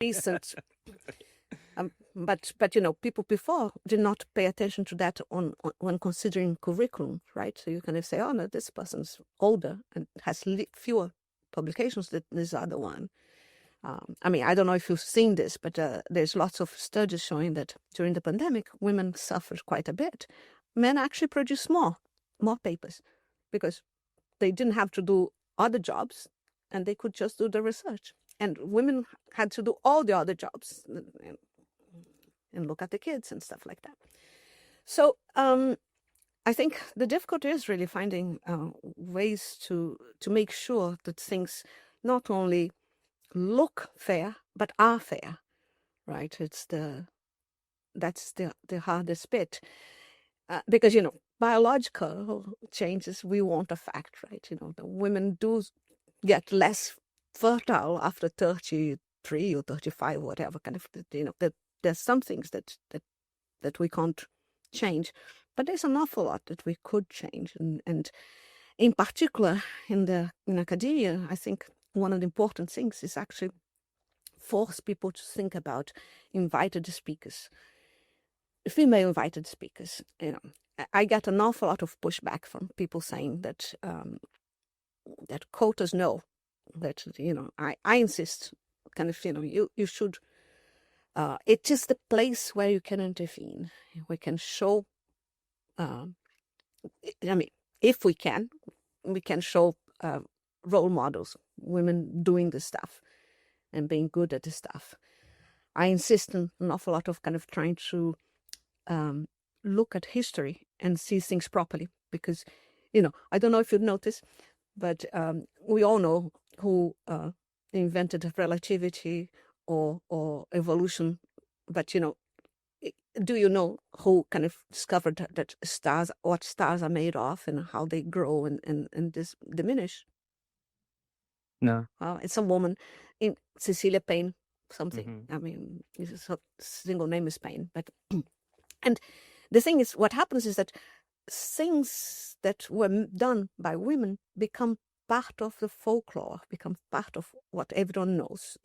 recent. But people before did not pay attention to that when considering curriculum, right? So you kind of say, oh no, this person's older and has fewer publications than this other one. I don't know if you've seen this, but there's lots of studies showing that during the pandemic, women suffered quite a bit. Men actually produced more papers because they didn't have to do other jobs and they could just do the research. And women had to do all the other jobs and look at the kids and stuff like that. So I think the difficulty is really finding ways to make sure that things not only look fair but are fair, right? That's the hardest bit, because biological changes we won't affect, right? The women do get less fertile after 33 or 35, whatever kind of, there's some things that we can't change, but there's an awful lot that we could change, and in particular in academia, I think one of the important things is actually force people to think about invited speakers, female invited speakers. I get an awful lot of pushback from people saying that that quotas no, that I insist, kind of, you should. It is the place where you can intervene. We can show. If we can show role models, women doing this stuff and being good at this stuff. I insist on an awful lot of kind of trying to look at history and see things properly, because I don't know if you've noticed, but we all know who invented relativity or evolution, but do you know who kind of discovered that what stars are made of and how they grow and diminish? No. It's a woman, in Cecilia Payne something. Her single name is Payne, but and the thing is, what happens is that things that were done by women become part of the folklore, become part of what everyone knows.